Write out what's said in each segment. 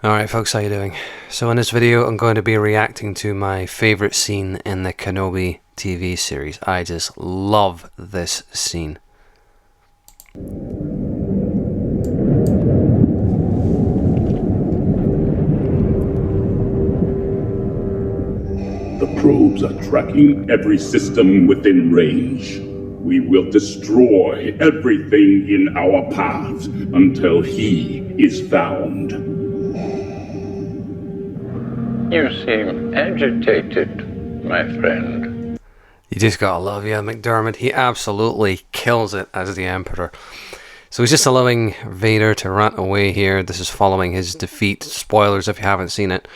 Alright folks, how you doing? So in this video I'm going to be reacting to my favourite scene in the Kenobi TV series. I just love this scene. The probes are tracking every system within range. We will destroy everything in our path until he is found. You seem agitated, my friend. You just gotta love McDermott. He absolutely kills it as the Emperor. So he's just allowing Vader to run away here. This is following his defeat. Spoilers if you haven't seen it.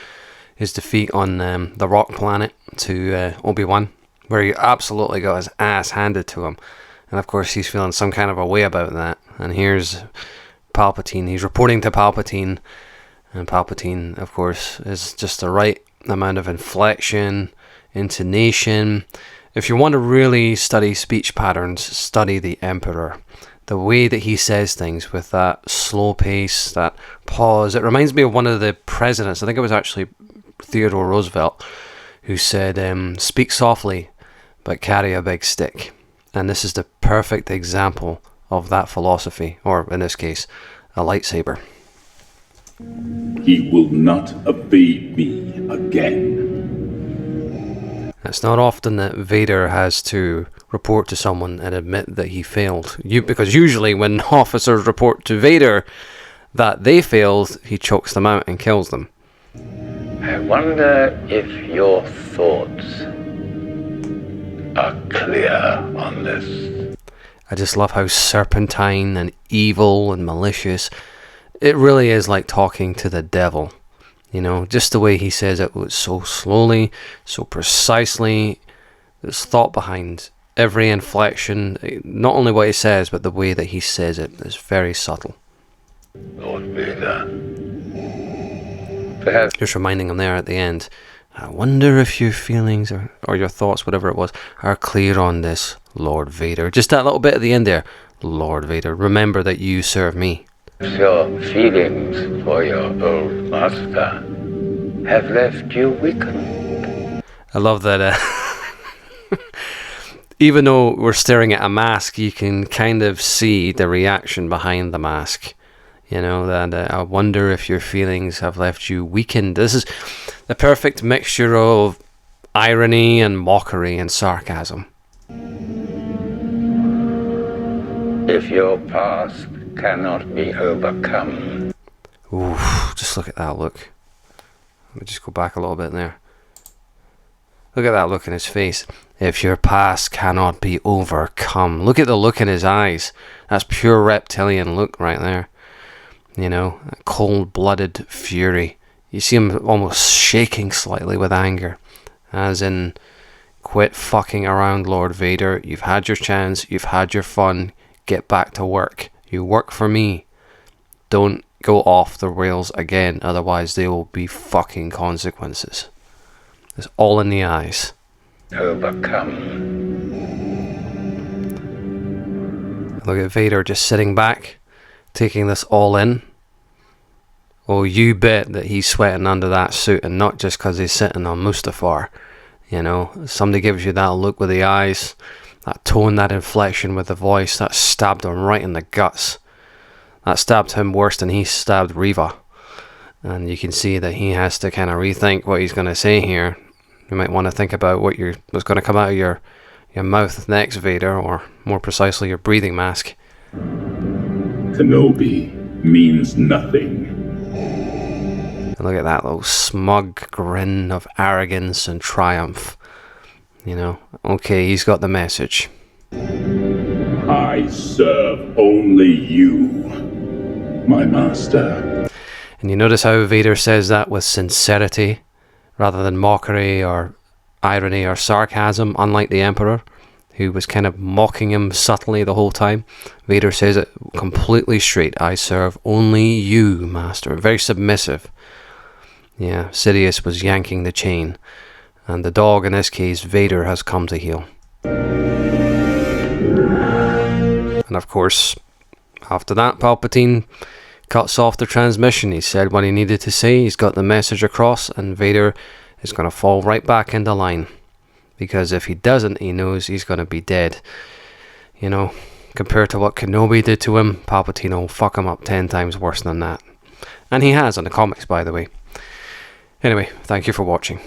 His defeat on the rock planet to Obi-Wan, where he absolutely got his ass handed to him. And of course he's feeling some kind of a way about that. And here's Palpatine. He's reporting to Palpatine. And Palpatine, of course, is just the right amount of inflection, intonation. If you want to really study speech patterns, study the Emperor. The way that he says things with that slow pace, that pause. It reminds me of one of the presidents. I think it was actually Theodore Roosevelt, who said, speak softly, but carry a big stick. And this is the perfect example of that philosophy, or in this case, a lightsaber. He will not evade me again. It's not often that Vader has to report to someone and admit that he failed. Because usually when officers report to Vader that they failed, he chokes them out and kills them. I wonder if your thoughts are clear on this. I just love how serpentine and evil and malicious. It really is like talking to the devil. You know, just the way he says it was so slowly, so precisely. There's thought behind every inflection. Not only what he says, but the way that he says it is very subtle. Lord Vader. Perhaps Just reminding him there at the end. I wonder if your feelings or your thoughts, whatever it was, are clear on this, Lord Vader. Just that little bit at the end there. Lord Vader, remember that you serve me. your feelings for your old master have left you weakened. I love that even though we're staring at a mask, you can kind of see the reaction behind the mask. You know, that I wonder if your feelings have left you weakened. This is the perfect mixture of irony and mockery and sarcasm. If your past cannot be overcome. Ooh, just look at that look. Let me just go back a little bit there. Look at that look in his face. If your past cannot be overcome. Look at the look in his eyes. That's pure reptilian look right there. You know, cold-blooded fury. You see him almost shaking slightly with anger. As in, quit fucking around, Lord Vader. You've had your chance. You've had your fun. Get back to work. You work for me. Don't go off the rails again. Otherwise, there will be fucking consequences. It's all in the eyes. Overcome. Look at Vader just sitting back, taking this all in. Oh, you bet that he's sweating under that suit, and not just because he's sitting on Mustafar. You know, somebody gives you that look with the eyes, that tone, that inflection with the voice, that stabbed him right in the guts. That stabbed him worse than he stabbed Reva. And you can see that he has to kind of rethink what he's going to say here. You might want to think about what's going to come out of your mouth next, Vader, or more precisely, your breathing mask. Kenobi means nothing. And look at that little smug grin of arrogance and triumph. You know, okay, he's got the message. I serve only you, my master. And you notice how Vader says that with sincerity, rather than mockery or irony or sarcasm, unlike the Emperor, who was kind of mocking him subtly the whole time. Vader says it completely straight. I serve only you, master. Very submissive. Yeah, Sidious was yanking the chain. And the dog, in this case, Vader, has come to heel. And of course, after that, Palpatine cuts off the transmission. He said what he needed to say, he's got the message across, and Vader is going to fall right back into line. Because if he doesn't, he knows he's going to be dead. You know, compared to what Kenobi did to him, Palpatine will fuck him up 10 times worse than that. And he has in the comics, by the way. Anyway, thank you for watching.